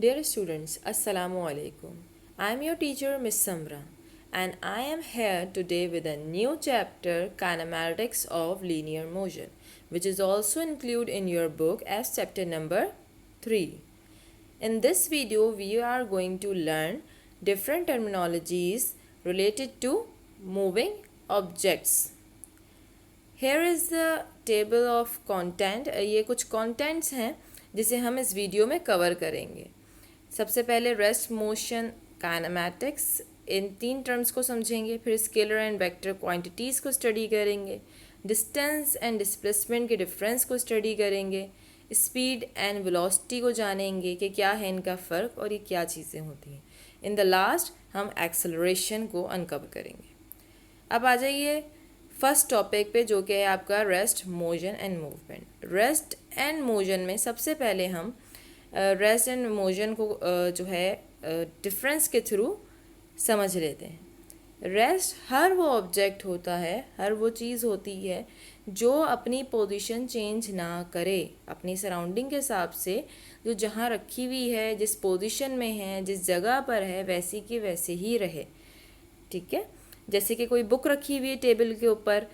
Dear students, Assalamu alaikum. I am your teacher Miss Samra and I am here today with a new chapter Kinematics of Linear Motion, which is also included in your book as chapter number 3. In this video we are going to learn different terminologies related to moving objects. Here is the table of content. ये कुछ contents हैं जिसे हम इस video में cover करेंगे. सबसे पहले रेस्ट, मोशन, काइनेमैटिक्स, इन 3 टर्म्स को समझेंगे. फिर स्केलर एंड वेक्टर क्वांटिटीज़ को स्टडी करेंगे. डिस्टेंस एंड डिस्प्लेसमेंट के डिफरेंस को स्टडी करेंगे. स्पीड एंड वेलोसिटी को जानेंगे कि क्या है इनका फ़र्क और ये क्या चीज़ें होती हैं. इन द लास्ट हम एक्सेलरेशन को अनकवर करेंगे. अब आ जाइए फर्स्ट टॉपिक पे, जो कि है आपका rest, motion and movement. Rest and motion में सबसे पहले हम रेस्ट एंड मोशन को जो है डिफरेंस के थ्रू समझ लेते हैं. रेस्ट हर वो ऑब्जेक्ट होता है, हर वो चीज़ होती है जो अपनी पोजीशन चेंज ना करे, अपनी सराउंडिंग के हिसाब से जो जहाँ रखी हुई है, जिस पोजीशन में है, जिस जगह पर है, वैसी की वैसे ही रहे. ठीक है. जैसे कि कोई बुक रखी हुई है टेबल के ऊपर,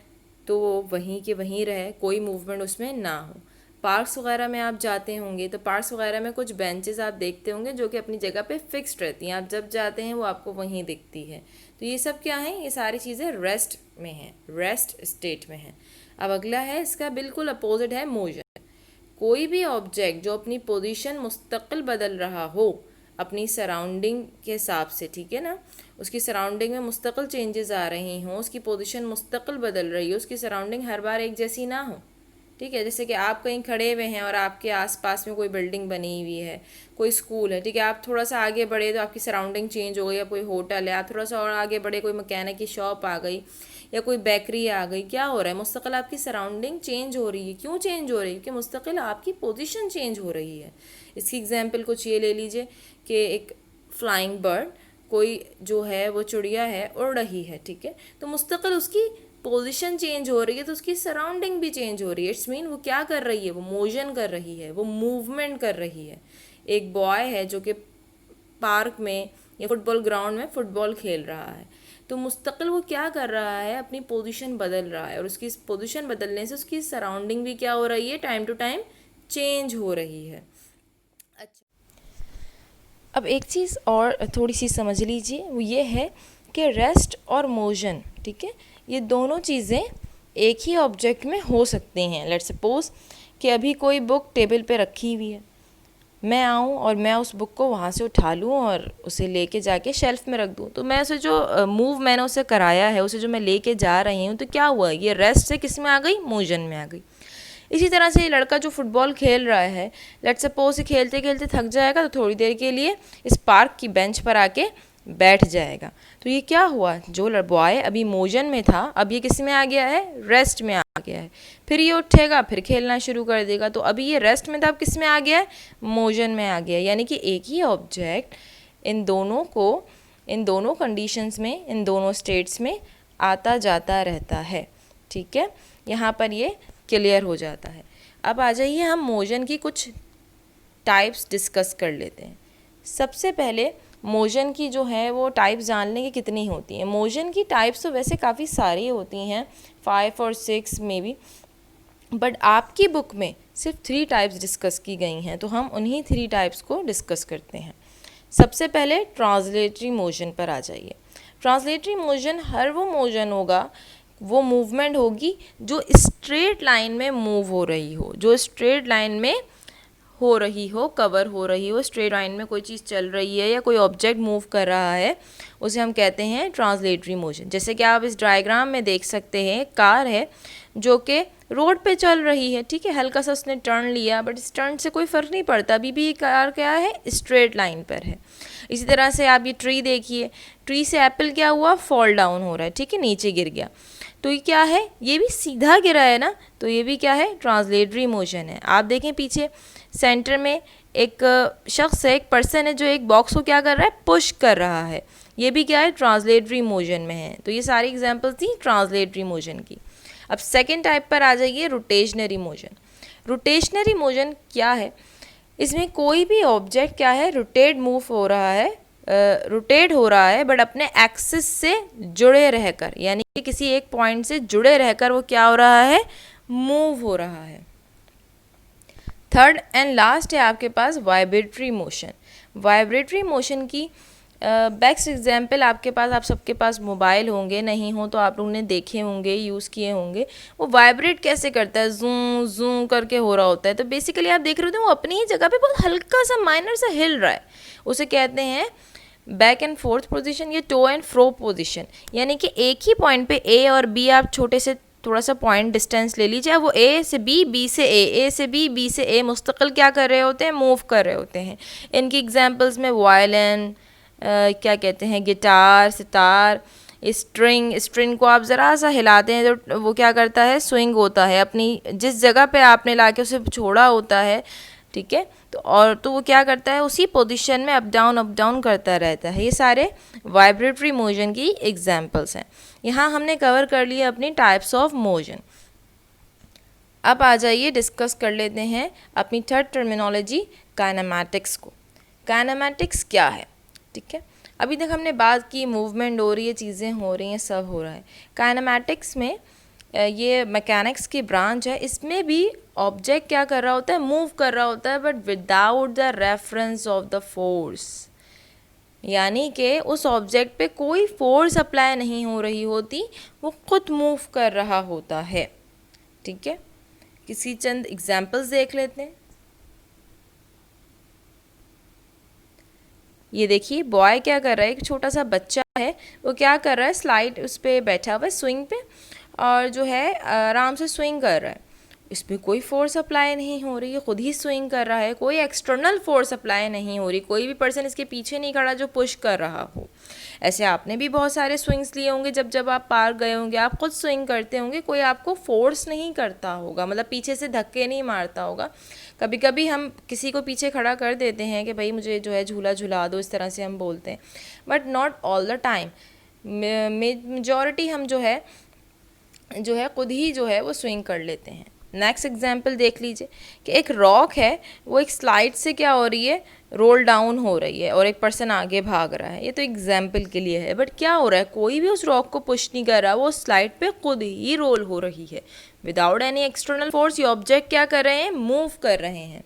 तो वो वहीं के वहीं रहे, कोई मूवमेंट उसमें ना हो. पार्क्स वगैरह में आप जाते होंगे तो पार्क्स वगैरह में कुछ बेंचेस आप देखते होंगे जो कि अपनी जगह पे फिक्स्ड रहती हैं. आप जब जाते हैं वो आपको वहीं दिखती है. तो ये सब क्या है? ये सारी चीज़ें रेस्ट में हैं, रेस्ट स्टेट में हैं. अब अगला है, इसका बिल्कुल अपोजिट है मोशन. कोई भी ऑब्जेक्ट जो अपनी पोजीशन मुस्तकिल बदल रहा हो अपनी सराउंडिंग के हिसाब से, ठीक है ना, उसकी सराउंडिंग में मुस्तकिल चेंजेस आ रही हों, उसकी पोजीशन मुस्तकिल बदल रही हो, उसकी सराउंडिंग हर बार एक जैसी ना हो. ठीक है. जैसे कि आप कहीं खड़े हुए हैं और आपके आसपास में कोई बिल्डिंग बनी हुई है, कोई स्कूल है. ठीक है. आप थोड़ा सा आगे बढ़े तो आपकी सराउंडिंग चेंज हो गई, या कोई होटल है. आप थोड़ा सा और आगे बढ़े, कोई मैकेनिक की शॉप आ गई या कोई बेकरी आ गई. क्या हो रहा है? मुस्तकिल आपकी सराउंडिंग चेंज हो रही है. क्यों चेंज हो रही है? क्योंकि मुस्तकिल आपकी पोजीशन चेंज हो रही है. इसकी एग्जांपल कुछ ये ले लीजिए कि एक फ्लाइंग बर्ड, कोई जो है वो चिड़िया है, उड़ रही है. ठीक है. तो मुस्तकिल उसकी पोजीशन चेंज हो रही है तो उसकी सराउंडिंग भी चेंज हो रही है. इट्स मीन वो क्या कर रही है? वो मोशन कर रही है, वो मूवमेंट कर रही है. एक बॉय है जो कि पार्क में या फुटबॉल ग्राउंड में फुटबॉल खेल रहा है, तो मुस्तकिल वो क्या कर रहा है? अपनी पोजीशन बदल रहा है, और उसकी पोजीशन बदलने से उसकी सराउंडिंग भी क्या हो रही है? टाइम टू टाइम चेंज हो रही है. अच्छा, अब एक चीज़ और थोड़ी सी समझ लीजिए, वो ये है कि रेस्ट और मोशन, ठीक है, ये दोनों चीज़ें एक ही ऑब्जेक्ट में हो सकती हैं. लेट्स सपोज कि अभी कोई बुक टेबल पे रखी हुई है, मैं आऊँ और मैं उस बुक को वहाँ से उठा लूँ और उसे लेके जाके शेल्फ में रख दूँ. तो मैं उसे जो मूव मैंने उसे कराया है, उसे जो मैं लेके जा रही हूँ, तो क्या हुआ? ये रेस्ट से किस में आ गई? मोशन में आ गई. इसी तरह से ये लड़का जो फुटबॉल खेल रहा है, लेट्स सपोज खेलते खेलते थक जाएगा तो थोड़ी देर के लिए इस पार्क की बेंच पर आके बैठ जाएगा. तो ये क्या हुआ? जो बॉय अभी मोशन में था, अब ये किस में आ गया है? रेस्ट में आ गया है. फिर ये उठेगा, फिर खेलना शुरू कर देगा. तो अभी ये रेस्ट में था, अब किस में आ गया है? मोशन में आ गया है. यानी कि एक ही ऑब्जेक्ट इन दोनों कंडीशंस में, इन दोनों स्टेट्स में आता जाता रहता है. ठीक है. यहाँ पर ये क्लियर हो जाता है. अब आ जाइए हम मोशन की कुछ टाइप्स डिस्कस कर लेते हैं. सबसे पहले मोशन की जो है वो टाइप्स जान लेंगे कितनी होती हैं. मोशन की टाइप्स तो वैसे काफ़ी सारी होती हैं, 5 और 6 में भी, बट आपकी बुक में सिर्फ 3 टाइप्स डिस्कस की गई हैं, तो हम उन्हीं 3 टाइप्स को डिस्कस करते हैं. सबसे पहले ट्रांसलेटरी मोशन पर आ जाइए. ट्रांसलेटरी मोशन हर वो मोशन होगा, वो मूवमेंट होगी जो स्ट्रेट लाइन में मूव हो रही हो, जो स्ट्रेट लाइन में हो रही हो, कवर हो रही हो. स्ट्रेट लाइन में कोई चीज़ चल रही है या कोई ऑब्जेक्ट मूव कर रहा है, उसे हम कहते हैं ट्रांसलेटरी मोशन. जैसे कि आप इस डायग्राम में देख सकते हैं, कार है जो कि रोड पे चल रही है. ठीक है. हल्का सा उसने टर्न लिया, बट इस टर्न से कोई फ़र्क नहीं पड़ता, अभी भी ये कार क्या है? स्ट्रेट लाइन पर है. इसी तरह से आप ये ट्री देखिए, ट्री से एप्पल क्या हुआ? फॉल डाउन हो रहा है. ठीक है. नीचे गिर गया. तो ये क्या है? ये भी सीधा गिरा है ना, तो ये भी क्या है? ट्रांसलेटरी मोशन है. आप देखें पीछे सेंटर में एक शख्स है, एक पर्सन है जो एक बॉक्स को क्या कर रहा है? पुश कर रहा है. ये भी क्या है? ट्रांसलेटरी मोशन में है. तो ये सारी एग्जांपल्स थी ट्रांसलेटरी मोशन की. अब सेकंड टाइप पर आ जाइए, रोटेशनरी मोशन. रोटेशनरी मोशन क्या है? इसमें कोई भी ऑब्जेक्ट क्या है, रोटेट मूव हो रहा है, रोटेट हो रहा है बट अपने एक्सिस से जुड़े रहकर, यानी कि किसी एक पॉइंट से जुड़े रहकर वो क्या हो रहा है, मूव हो रहा है। थर्ड एंड लास्ट है आपके पास वाइब्रेटरी मोशन। वाइब्रेटरी मोशन की बेस्ट एग्जाम्पल आपके पास, आप सबके पास मोबाइल होंगे, नहीं हो तो आप लोगों ने देखे होंगे, यूज़ किए होंगे। वो वाइब्रेट कैसे करता है, जूं जूं करके हो रहा होता है। तो बेसिकली आप देख रहे होते हैं वो अपनी ही जगह पे बहुत हल्का सा माइनर सा हिल रहा है, उसे कहते हैं बैक एंड फोर्थ पोजीशन या टो एंड फ्रो पोजीशन। यानी कि एक ही पॉइंट पे ए और बी, आप छोटे से थोड़ा सा पॉइंट डिस्टेंस ले लीजिए, वो ए से बी, बी से ए से बी, बी से ए मुस्तकिल क्या कर रहे होते हैं, मूव कर रहे होते हैं। इनकी एग्जांपल्स में वायलिन, क्या कहते हैं, गिटार, सितार, स्ट्रिंग को आप ज़रा सा हिलाते हैं तो वो क्या करता है, स्विंग होता है, अपनी जिस जगह पे आपने लाके उसे छोड़ा होता है, ठीक है, तो वो क्या करता है, उसी पोजीशन में अप डाउन करता रहता है। ये सारे वाइब्रेटरी मोशन की एग्जांपल्स हैं। यहाँ हमने कवर कर लिया अपनी टाइप्स ऑफ मोशन। अब आ जाइए डिस्कस कर लेते हैं अपनी थर्ड टर्मिनोलॉजी काइनेमैटिक्स को। काइनेमैटिक्स क्या है, ठीक है। अभी तक हमने बात की मूवमेंट हो रही है, चीज़ें हो रही हैं, सब हो रहा है। काइनेमैटिक्स में ये मैकेनिक्स की ब्रांच है, इसमें भी ऑब्जेक्ट क्या कर रहा होता है, मूव कर रहा होता है, but without the reference of the force. यानी कि उस ऑब्जेक्ट पे कोई फोर्स अप्लाई नहीं हो रही होती, वो खुद मूव कर रहा होता है, ठीक है। किसी चंद एग्जाम्पल्स देख लेते हैं। ये देखिए बॉय क्या कर रहा है, एक छोटा सा बच्चा है, वो क्या कर रहा है, स्लाइड उस पर बैठा हुआ है स्विंग पे, और जो है आराम से स्विंग कर रहा है। इसमें कोई फोर्स अप्लाई नहीं हो रही है, खुद ही स्विंग कर रहा है, कोई एक्सटर्नल फोर्स अप्लाई नहीं हो रही, कोई भी पर्सन इसके पीछे नहीं खड़ा जो पुश कर रहा हो। ऐसे आपने भी बहुत सारे स्विंग्स लिए होंगे, जब जब आप पार्क गए होंगे, आप खुद स्विंग करते होंगे, कोई आपको फोर्स नहीं करता होगा, मतलब पीछे से धक्के नहीं मारता होगा। कभी कभी हम किसी को पीछे खड़ा कर देते हैं कि भाई मुझे जो है झूला झुला दो, इस तरह से हम बोलते हैं, but not all the time. Majority हम जो है खुद ही जो है वो स्विंग कर लेते हैं। नेक्स्ट एग्जाम्पल देख लीजिए कि एक रॉक है, वो एक स्लाइड से क्या हो रही है, रोल डाउन हो रही है, और एक पर्सन आगे भाग रहा है। ये तो एग्जाम्पल के लिए है, बट क्या हो रहा है, कोई भी उस रॉक को पुश नहीं कर रहा, वो स्लाइड पे खुद ही रोल हो रही है विदाउट एनी एक्सटर्नल फोर्स। ये ऑब्जेक्ट क्या कर रहे हैं, मूव कर रहे हैं।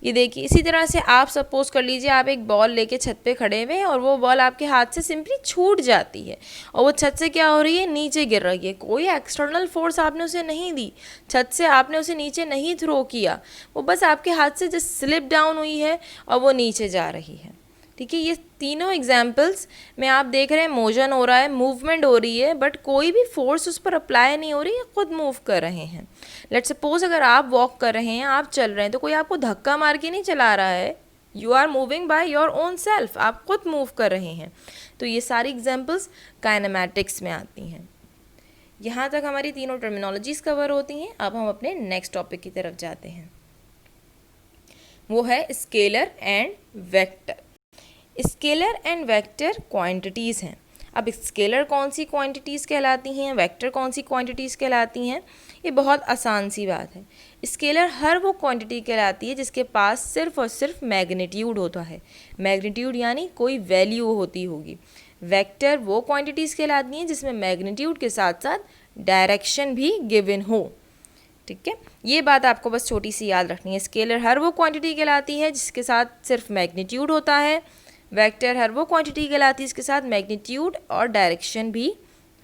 ये देखिए इसी तरह से आप सपोज कर लीजिए आप एक बॉल लेके छत पे खड़े हुए हैं, और वो बॉल आपके हाथ से सिंपली छूट जाती है, और वो छत से क्या हो रही है, नीचे गिर रही है। कोई एक्सटर्नल फोर्स आपने उसे नहीं दी, छत से आपने उसे नीचे नहीं थ्रो किया, वो बस आपके हाथ से जस्ट स्लिप डाउन हुई है और वो नीचे जा रही है, ठीक है। ये तीनों एग्जाम्पल्स में आप देख रहे हैं मोशन हो रहा है, मूवमेंट हो रही है, बट कोई भी फोर्स उस पर अप्लाई नहीं हो रही है, खुद मूव कर रहे हैं। लेट्स सपोज अगर आप वॉक कर रहे हैं, आप चल रहे हैं, तो कोई आपको धक्का मार के नहीं चला रहा है, you are moving by your own self, आप खुद मूव कर रहे हैं। तो ये सारी एग्जाम्पल्स काइनेमैटिक्स में आती हैं। यहाँ तक हमारी तीनों टर्मिनोलॉजीज कवर होती हैं। अब हम अपने नेक्स्ट टॉपिक की तरफ जाते हैं, वो है scalar and vector. Scalar and vector quantities हैं। अब स्केलर कौन सी क्वांटिटीज़ कहलाती हैं, वेक्टर कौन सी क्वांटिटीज़ कहलाती हैं, ये बहुत आसान सी बात है। स्केलर हर वो क्वांटिटी कहलाती है जिसके पास सिर्फ और सिर्फ मैग्नीट्यूड होता है, मैग्नीट्यूड यानी कोई वैल्यू होती होगी। वेक्टर वो क्वांटिटीज़ कहलाती हैं जिसमें मैग्नीट्यूड के साथ साथ डायरेक्शन भी गिवन हो, ठीक है। ये बात आपको बस छोटी सी याद रखनी है। स्केलर हर वो क्वांटिटी कहलाती है जिसके साथ सिर्फ मैग्नीट्यूड होता है, वेक्टर हर वो क्वांटिटी कहलाती है इसके साथ मैग्नीट्यूड और डायरेक्शन भी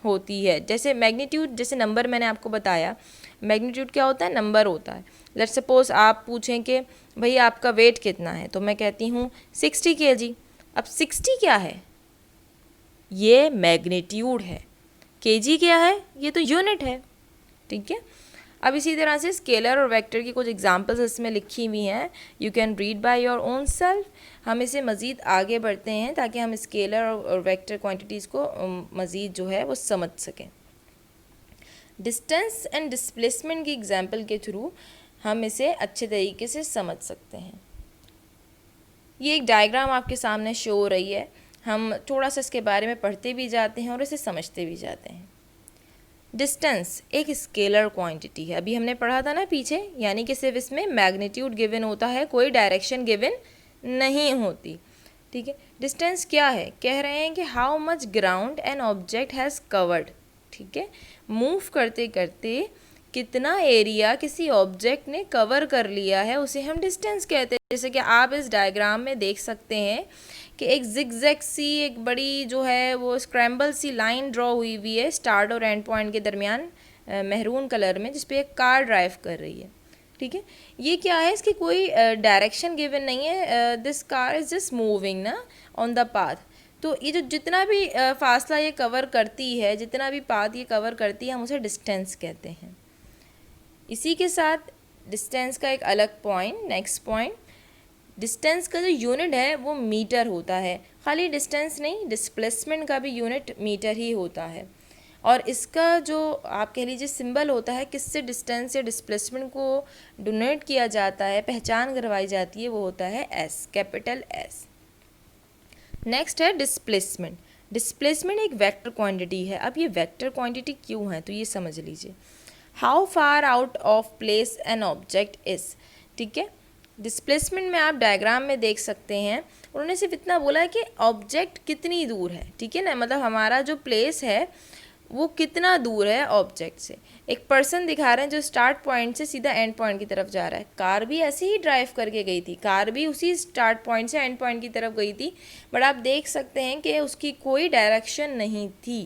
होती है। जैसे मैग्नीट्यूड, जैसे नंबर मैंने आपको बताया, मैग्नीट्यूड क्या होता है, नंबर होता है। लेट्स सपोज आप पूछें कि भाई आपका वेट कितना है, तो मैं कहती हूँ 60 kg। अब 60 क्या है, ये मैग्नीट्यूड है, kg क्या है, ये तो यूनिट है, ठीक है। अब इसी तरह से स्केलर और वेक्टर की कुछ एग्जांपल्स इसमें लिखी हुई हैं, you can read by your own self. हम इसे मज़ीद आगे बढ़ते हैं ताकि हम स्केलर और वेक्टर क्वांटिटीज़ को मज़ीद जो है वो समझ सकें। डिस्टेंस एंड डिस्प्लेसमेंट की एग्जांपल के थ्रू हम इसे अच्छे तरीके से समझ सकते हैं। ये एक डायग्राम आपके सामने शो हो रही है, हम थोड़ा सा इसके बारे में पढ़ते भी जाते हैं और इसे समझते भी जाते हैं। डिस्टेंस एक स्केलर क्वांटिटी है, अभी हमने पढ़ा था ना पीछे, यानी कि सिर्फ इसमें मैग्नीट्यूड गिवन होता है, कोई डायरेक्शन गिवन नहीं होती। ठीक है, डिस्टेंस क्या है, कह रहे हैं कि how much ground an object has covered. ठीक है, मूव करते करते कितना एरिया किसी ऑब्जेक्ट ने कवर कर लिया है उसे हम डिस्टेंस कहते हैं। जैसे कि आप इस डायग्राम में देख सकते हैं कि एक जिगजैग सी एक बड़ी जो है वो स्क्रैम्बल सी लाइन ड्रॉ हुई हुई है स्टार्ट और एंड पॉइंट के दरमियान मेहरून कलर में, जिस पे एक कार ड्राइव कर रही है। ठीक है, ये क्या है, इसकी कोई डायरेक्शन गिवन नहीं है, this car is just moving ना ऑन द पाथ। तो ये जो जितना भी फासला ये कवर करती है, जितना भी पाथ ये कवर करती है, हम उसे डिस्टेंस कहते हैं। इसी के साथ डिस्टेंस का एक अलग पॉइंट, नेक्स्ट पॉइंट, डिस्टेंस का जो यूनिट है वो मीटर होता है। खाली डिस्टेंस नहीं, डिस्प्लेसमेंट का भी यूनिट मीटर ही होता है। और इसका जो आप कह लीजिए सिंबल होता है, किससे डिस्टेंस या डिस्प्लेसमेंट को डोनेट किया जाता है, पहचान करवाई जाती है, वो होता है एस, कैपिटल एस। नेक्स्ट है डिस्प्लेसमेंट। डिस्प्लेसमेंट एक वेक्टर क्वांटिटी है। अब ये वेक्टर क्वांटिटी क्यों है, तो ये समझ लीजिए। How far out of place an object is. ठीक है, डिस्प्लेसमेंट में आप डायग्राम में देख सकते हैं, उन्होंने सिर्फ इतना बोला है कि ऑब्जेक्ट कितनी दूर है। ठीक है ना, मतलब हमारा जो प्लेस है वो कितना दूर है ऑब्जेक्ट से। एक पर्सन दिखा रहे हैं जो स्टार्ट पॉइंट से सीधा एंड पॉइंट की तरफ जा रहा है। कार भी ऐसे ही ड्राइव करके गई थी, कार भी उसी स्टार्ट पॉइंट से एंड पॉइंट की तरफ गई थी, बट आप देख सकते हैं कि उसकी कोई डायरेक्शन नहीं थी,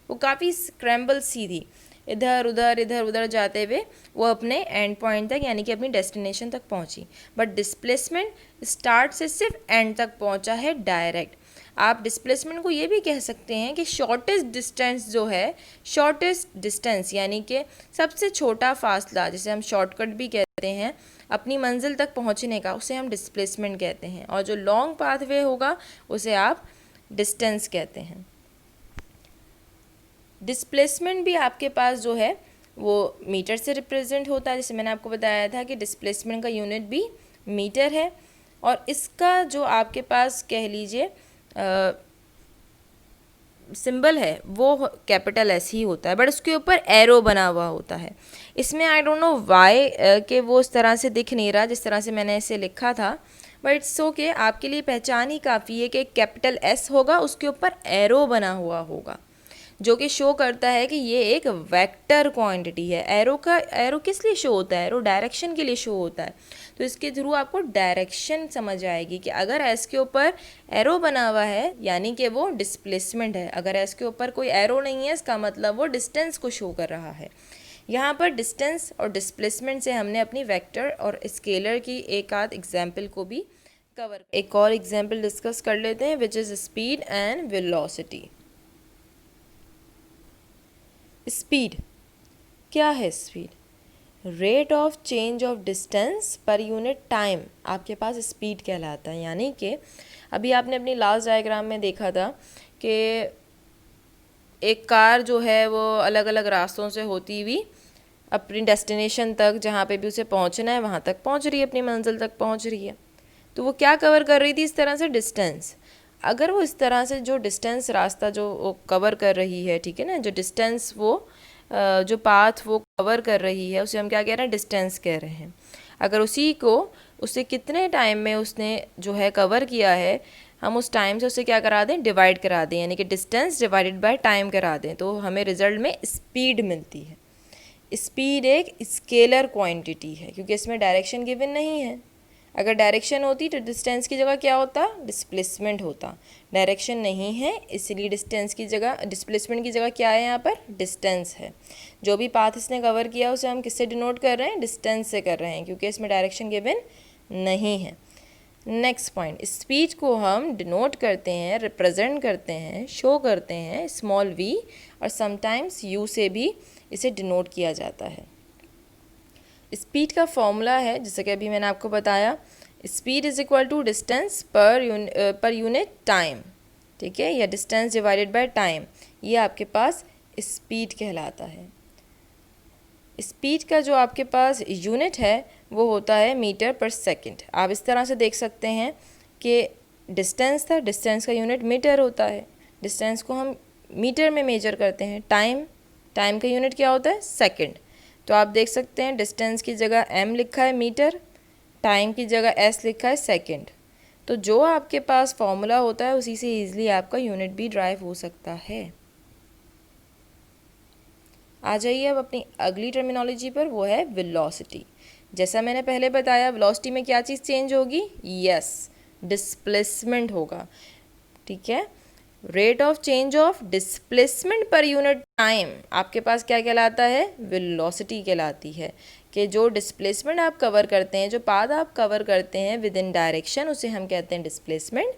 वो काफ़ी स्क्रैम्बल सी थी, इधर उधर जाते हुए वो अपने एंड पॉइंट तक यानी कि अपनी डेस्टिनेशन तक पहुंची। बट डिस्प्लेसमेंट स्टार्ट से सिर्फ एंड तक पहुंचा है डायरेक्ट। आप डिस्प्लेसमेंट को ये भी कह सकते हैं कि शॉर्टेस्ट डिस्टेंस जो है, शॉर्टेस्ट डिस्टेंस यानी कि सबसे छोटा फासला, जिसे हम शॉर्टकट भी कहते हैं अपनी मंजिल तक पहुंचने का, उसे हम डिस्प्लेसमेंट कहते हैं। और जो लॉन्ग पाथवे होगा उसे आप डिस्टेंस कहते हैं। डिस्प्लेसमेंट भी आपके पास जो है वो मीटर से रिप्रेजेंट होता है, जैसे मैंने आपको बताया था कि डिस्प्लेसमेंट का यूनिट भी मीटर है। और इसका जो आपके पास कह लीजिए सिंबल है वो कैपिटल एस ही होता है, बट उसके ऊपर एरो बना हुआ होता है। इसमें आई डोंट नो वाई कि वो उस तरह से दिख नहीं रहा जिस तरह से मैंने इसे लिखा था, बट इट्स ओके, आपके लिए पहचान ही काफ़ी है कि कैपिटल एस होगा, उसके ऊपर एरो बना हुआ होगा, जो कि शो करता है कि ये एक वेक्टर क्वांटिटी है। एरो किस लिए शो होता है, एरो डायरेक्शन के लिए शो होता है। तो इसके थ्रू आपको डायरेक्शन समझ आएगी कि अगर एस के ऊपर एरो बना हुआ है यानी कि वो डिस्प्लेसमेंट है, अगर एस के ऊपर कोई एरो नहीं है इसका मतलब वो डिस्टेंस को शो कर रहा है। यहाँ पर डिस्टेंस और डिस्प्लेसमेंट से हमने अपनी वेक्टर और स्केलर की एक आध एग्जाम्पल को भी कवर, एक और एग्जाम्पल डिस्कस कर लेते हैं, which is speed and velocity. Speed क्या है, speed rate of change of distance per unit time आपके पास स्पीड कहलाता है। यानी कि अभी आपने अपनी लास्ट डायग्राम में देखा था कि एक कार जो है वो अलग अलग रास्तों से होती हुई अपनी डेस्टिनेशन तक, जहाँ पे भी उसे पहुँचना है वहाँ तक पहुँच रही है, अपनी मंजिल तक पहुँच रही है। तो वो क्या कवर कर रही थी, इस तरह से डिस्टेंस। अगर वो इस तरह से जो डिस्टेंस रास्ता जो कवर कर रही है, ठीक है ना, जो डिस्टेंस वो जो पाथ वो कवर कर रही है उसे हम क्या कह रहे हैं, डिस्टेंस कह रहे हैं। अगर उसी को उसे कितने टाइम में उसने जो है कवर किया है, हम उस टाइम से उसे क्या करा दें, डिवाइड करा दें, यानी कि डिस्टेंस डिवाइडेड बाय टाइम करा दें, तो हमें रिजल्ट में स्पीड मिलती है। स्पीड एक स्केलर क्वांटिटी है क्योंकि इसमें डायरेक्शन गिवन नहीं है। अगर डायरेक्शन होती तो डिस्टेंस की जगह क्या होता, डिस्प्लेसमेंट होता। डायरेक्शन नहीं है इसलिए डिस्टेंस की जगह, डिस्प्लेसमेंट की जगह क्या है, यहाँ पर डिस्टेंस है। जो भी पाथ इसने कवर किया उसे हम किससे डिनोट कर रहे हैं, डिस्टेंस से कर रहे हैं, क्योंकि इसमें डायरेक्शन गिवन नहीं है। नेक्स्ट पॉइंट, स्पीड को हम डिनोट करते हैं, रिप्रेजेंट करते हैं, शो करते हैं स्मॉल v और समटाइम्स u से भी इसे डिनोट किया जाता है। स्पीड का फॉर्मूला है जैसे कि अभी मैंने आपको बताया, speed is equal to distance per unit time, ठीक है, या डिस्टेंस डिवाइडेड बाय टाइम, ये आपके पास स्पीड कहलाता है। स्पीड का जो आपके पास यूनिट है वो होता है मीटर पर सेकंड। आप इस तरह से देख सकते हैं कि डिस्टेंस था, डिस्टेंस का यूनिट मीटर होता है, डिस्टेंस को हम मीटर में मेजर करते हैं, टाइम का यूनिट क्या होता है? सेकंड। तो आप देख सकते हैं डिस्टेंस की जगह m लिखा है मीटर, टाइम की जगह s लिखा है सेकंड। तो जो आपके पास फॉर्मूला होता है उसी से ईजिली आपका यूनिट भी ड्राइव हो सकता है। आ जाइए अब अपनी अगली टर्मिनोलॉजी पर, वो है वेलोसिटी। जैसा मैंने पहले बताया, वेलोसिटी में क्या चीज़ चेंज होगी? यस, डिस्प्लेसमेंट होगा। ठीक है, rate of change of displacement per unit time आपके पास क्या कहलाता है? वेलोसिटी कहलाती है। कि जो डिस्प्लेसमेंट आप कवर करते हैं, जो पाथ आप कवर करते हैं विद इन डायरेक्शन, उसे हम कहते हैं डिस्प्लेसमेंट।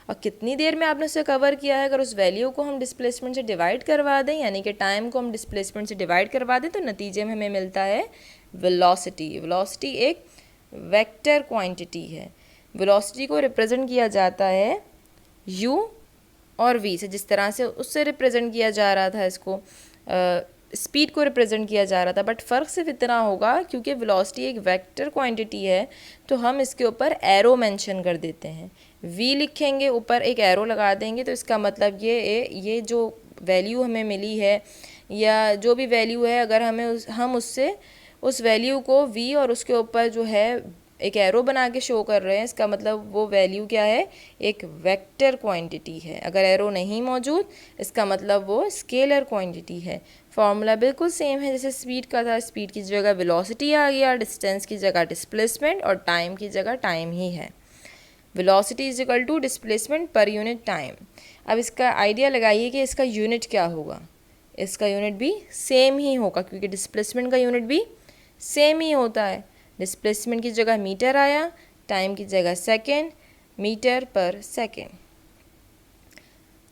और कितनी देर में आपने उसे कवर किया है, अगर उस वैल्यू को हम डिस्प्लेसमेंट से डिवाइड करवा दें, यानी कि टाइम को हम डिस्प्लेसमेंट से डिवाइड करवा दें, तो नतीजे में हमें मिलता है वेलोसिटी। वेलोसिटी एक वेक्टर क्वांटिटी है। वेलोसिटी को रिप्रेजेंट किया जाता है u और v से, जिस तरह से उससे रिप्रेजेंट किया जा रहा था, इसको स्पीड को रिप्रेजेंट किया जा रहा था। बट फ़र्क सिर्फ इतना होगा, क्योंकि वेलोसिटी एक वेक्टर क्वांटिटी है, तो हम इसके ऊपर एरो मेंशन कर देते हैं। v लिखेंगे, ऊपर एक एरो लगा देंगे, तो इसका मतलब ये जो वैल्यू हमें मिली है, या जो भी वैल्यू है, अगर हम उससे उस वैल्यू को v और उसके ऊपर जो है एक एरो बना के शो कर रहे हैं, इसका मतलब वो वैल्यू क्या है? एक वेक्टर क्वांटिटी है। अगर एरो नहीं मौजूद, इसका मतलब वो स्केलर क्वांटिटी है। फॉर्मूला बिल्कुल सेम है जैसे स्पीड का था। स्पीड की जगह वेलोसिटी आ गया, डिस्टेंस की जगह डिस्प्लेसमेंट, और टाइम की जगह टाइम ही है। Velocity is equal to displacement per unit time. अब इसका आइडिया लगाइए कि इसका यूनिट क्या होगा। इसका यूनिट भी सेम ही होगा, क्योंकि डिस्प्लेसमेंट का यूनिट भी सेम ही होता है। डिस्प्लेसमेंट की जगह मीटर आया, टाइम की जगह सेकेंड, मीटर पर सेकेंड।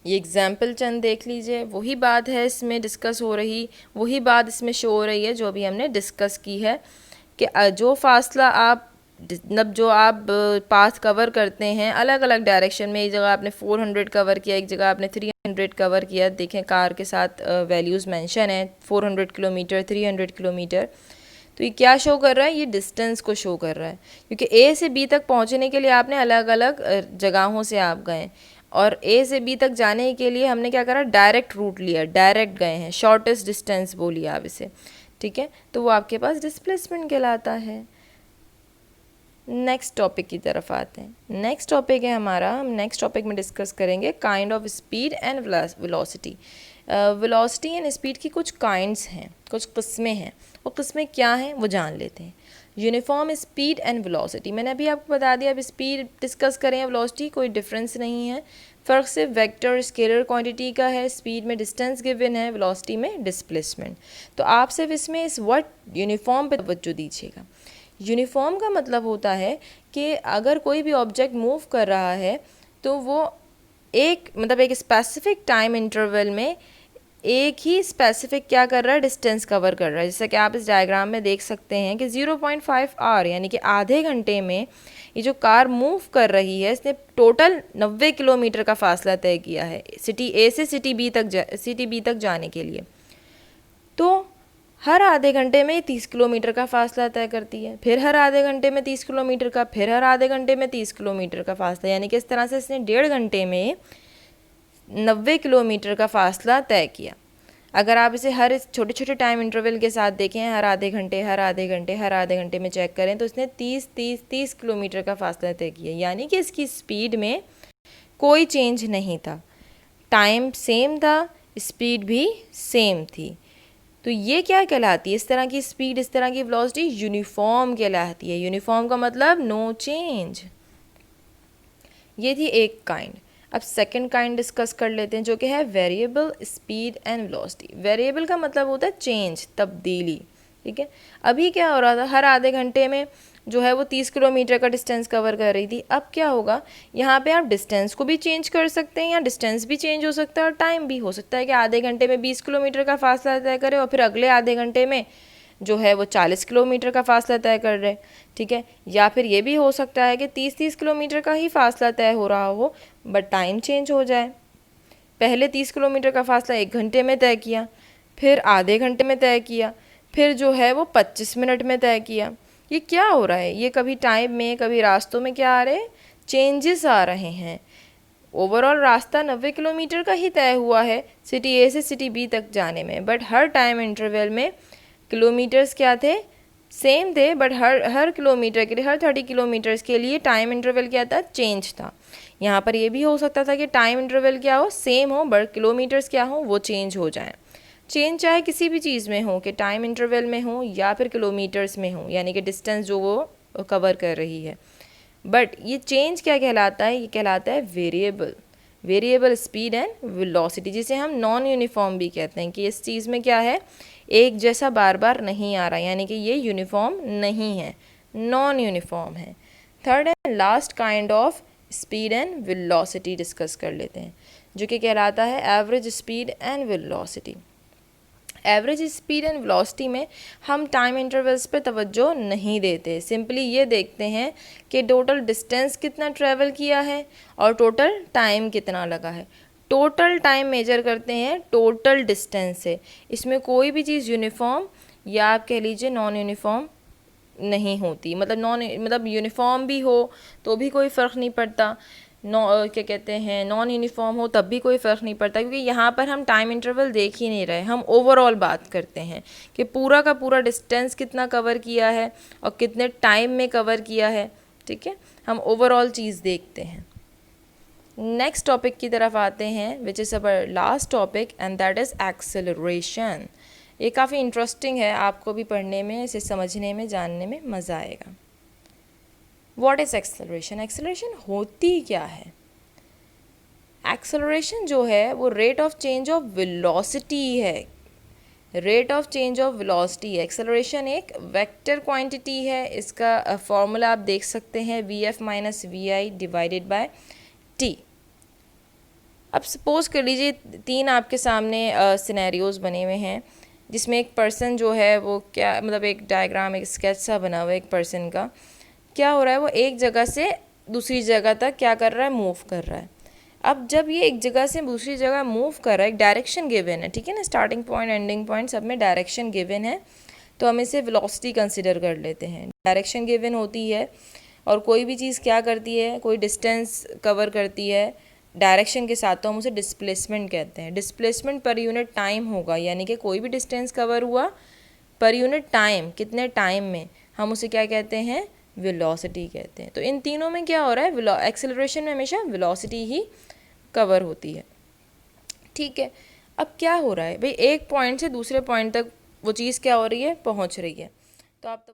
ये एग्जाम्पल चंद देख लीजिए, वही बात है इसमें डिस्कस हो रही, वही बात इसमें शो हो रही है जो भी हमने डिस्कस की है, कि जो फासला आप जो आप पाथ कवर करते हैं अलग अलग डायरेक्शन में, एक जगह आपने 400 कवर किया, एक जगह आपने 300 कवर किया। देखें कार के साथ वैल्यूज़ मेंशन है, 400 किलोमीटर, 300 किलोमीटर। तो ये क्या शो कर रहा है? ये डिस्टेंस को शो कर रहा है, क्योंकि ए से बी तक पहुंचने के लिए आपने अलग अलग जगहों से आप गए, और ए से बी तक जाने के लिए हमने क्या करा? डायरेक्ट रूट लिया, डायरेक्ट गए हैं, शॉर्टेस्ट डिस्टेंस बोलिए आप इसे। ठीक है, तो वो आपके पास डिस्प्लेसमेंट कहलाता है। नेक्स्ट टॉपिक की तरफ आते हैं। नेक्स्ट टॉपिक है हमारा, हम नेक्स्ट टॉपिक में डिस्कस करेंगे kind of speed and velocity. Velocity and speed की कुछ काइंड्स हैं, कुछ किस्में हैं। वो किस्में क्या हैं वो जान लेते हैं। यूनिफॉर्म स्पीड एंड वेलोसिटी, मैंने अभी आपको बता दिया। अब स्पीड डिस्कस करें या वेलोसिटी, कोई डिफरेंस नहीं है। फ़र्क सिर्फ वेक्टर स्केलर क्वांटिटी का है। स्पीड में डिस्टेंस गिवन है, वेलोसिटी में डिस्प्लेसमेंट। तो आप सिर्फ इसमें इस वर्ड यूनिफॉर्म पे तवज्जो दीजिएगा। यूनिफॉर्म का मतलब होता है कि अगर कोई भी ऑब्जेक्ट मूव कर रहा है, तो वो एक स्पेसिफिक टाइम इंटरवल में एक ही स्पेसिफिक क्या कर रहा है? डिस्टेंस कवर कर रहा है। जैसा कि आप इस डायग्राम में देख सकते हैं कि 0.5 आवर, यानी कि आधे घंटे में ये जो कार मूव कर रही है, इसने टोटल 90 किलोमीटर का फासला तय किया है सिटी ए से सिटी बी तक जाने के लिए। तो हर आधे घंटे में 30 किलोमीटर का फासला तय करती है, फिर हर आधे घंटे में 30 किलोमीटर का, फिर हर आधे घंटे में 30 किलोमीटर का फासला, यानी कि इस तरह से इसने 1.5 घंटे में 90 किलोमीटर का फासला तय किया। अगर आप इसे हर इस छोटे छोटे टाइम इंटरवल के साथ देखें, हर आधे घंटे में चेक करें, तो इसने 30 किलोमीटर का फासला तय किया, यानी कि इसकी स्पीड में कोई चेंज नहीं था। टाइम सेम था, स्पीड भी सेम थी। तो ये क्या कहलाती है? इस तरह की स्पीड, इस तरह की वेलोसिटी यूनिफॉर्म कहलाती है। यूनिफॉर्म का मतलब नो चेंज। ये थी एक काइंड। अब सेकंड काइंड डिस्कस कर लेते हैं, जो कि है variable speed and velocity. Variable का मतलब होता है चेंज, तब्दीली। ठीक है, अभी क्या हो रहा था? हर आधे घंटे में जो है वो 30 किलोमीटर का डिस्टेंस कवर कर रही थी। अब क्या होगा? यहाँ पे आप डिस्टेंस को भी चेंज कर सकते हैं, या डिस्टेंस भी चेंज हो सकता है, और टाइम भी हो सकता है कि आधे घंटे में 20 किलोमीटर का फासला तय करे, और फिर अगले आधे घंटे में जो है वो 40 किलोमीटर का फासला तय कर रहे। ठीक है, या फिर ये भी हो सकता है कि 30 किलोमीटर का ही फासला तय हो रहा हो, बट टाइम चेंज हो जाए। पहले 30 किलोमीटर का फासला 1 घंटे में तय किया, फिर आधे घंटे में तय किया, फिर जो है वो 25 मिनट में तय किया। ये क्या हो रहा है? ये कभी टाइम में, कभी रास्तों में क्या आ रहे हैं? चेंजेस आ रहे हैं। ओवरऑल रास्ता 90 किलोमीटर का ही तय हुआ है सिटी ए से सिटी बी तक जाने में, बट हर टाइम इंटरवल में किलोमीटर्स क्या थे, सेम थे, बट हर किलोमीटर के लिए, हर 30 किलोमीटर्स के लिए टाइम इंटरवल क्या था, चेंज था। यहाँ पर ये भी हो सकता था कि टाइम इंटरवल क्या हो, सेम हो, बट किलोमीटर्स क्या हो, वो चेंज हो जाएं। चेंज चाहे किसी भी चीज़ में हो, कि टाइम इंटरवल में हो या फिर किलोमीटर्स में हो, यानी कि डिस्टेंस जो वो कवर कर रही है। बट ये चेंज क्या कहलाता है, ये कहलाता है variable, variable speed and velocity, जिसे हम नॉन यूनिफॉर्म भी कहते हैं, कि इस चीज़ में क्या है, एक जैसा बार बार नहीं आ रहा, यानी कि ये यूनिफॉर्म नहीं है, नॉन यूनिफॉर्म है। Third and last kind of speed and velocity discuss कर लेते हैं, जो कि कहलाता है average speed and velocity. Average speed and velocity में हम टाइम इंटरवल्स पे तवज्जो नहीं देते, सिंपली ये देखते हैं कि टोटल डिस्टेंस कितना ट्रैवल किया है और टोटल टाइम कितना लगा है। टोटल टाइम मेजर करते हैं टोटल डिस्टेंस से, इसमें कोई भी चीज़ यूनिफॉर्म या आप कह लीजिए नॉन यूनिफॉर्म नहीं होती, मतलब यूनिफॉर्म भी हो तो भी कोई फ़र्क नहीं पड़ता, क्या कहते हैं, नॉन यूनिफॉर्म हो तब भी कोई फ़र्क नहीं पड़ता, क्योंकि यहाँ पर हम टाइम इंटरवल देख ही नहीं रहे, हम ओवरऑल बात करते हैं कि पूरा का पूरा डिस्टेंस कितना कवर किया है और कितने टाइम में कवर किया है। ठीक है, हम ओवरऑल चीज़ देखते हैं। नेक्स्ट टॉपिक की तरफ आते हैं, which is our last topic, and that is acceleration. ये काफ़ी इंटरेस्टिंग है, आपको भी पढ़ने में, इसे समझने में, जानने में मज़ा आएगा। What is acceleration? एक्सेलरेशन होती क्या है? एक्सेलरेशन जो है वो rate of change of velocity है, rate of change of velocity है। एक्सेलरेशन एक वेक्टर क्वांटिटी है, इसका फॉर्मूला आप देख सकते हैं, v f minus v i divided by t. अब सपोज़ कर लीजिए 3 आपके सामने सिनेरियोज़ बने हुए हैं, जिसमें एक पर्सन जो है वो क्या, मतलब एक डायग्राम, एक स्केच सा बना हुआ है एक पर्सन का, क्या हो रहा है, वो एक जगह से दूसरी जगह तक क्या कर रहा है, मूव कर रहा है। अब जब ये एक जगह से दूसरी जगह मूव कर रहा है, एक डायरेक्शन गिवन है, ठीक है ना, स्टार्टिंग पॉइंट एंडिंग पॉइंट सब में डायरेक्शन गिवन है, तो हम इसे वेलोसिटी कंसिडर कर लेते हैं। डायरेक्शन गिवन होती है और कोई भी चीज़ क्या करती है, कोई डिस्टेंस कवर करती है डायरेक्शन के साथ, तो हम उसे डिस्प्लेसमेंट कहते हैं। डिस्प्लेसमेंट पर यूनिट टाइम होगा, यानी कि कोई भी डिस्टेंस कवर हुआ पर यूनिट टाइम, कितने टाइम में, हम उसे क्या कहते हैं, वेलोसिटी कहते हैं। तो इन तीनों में क्या हो रहा है, एक्सेलरेशन में हमेशा वेलोसिटी ही कवर होती है। ठीक है, अब क्या हो रहा है भाई, एक पॉइंट से दूसरे पॉइंट तक वो चीज़ क्या हो रही है, पहुंच रही है। तो आप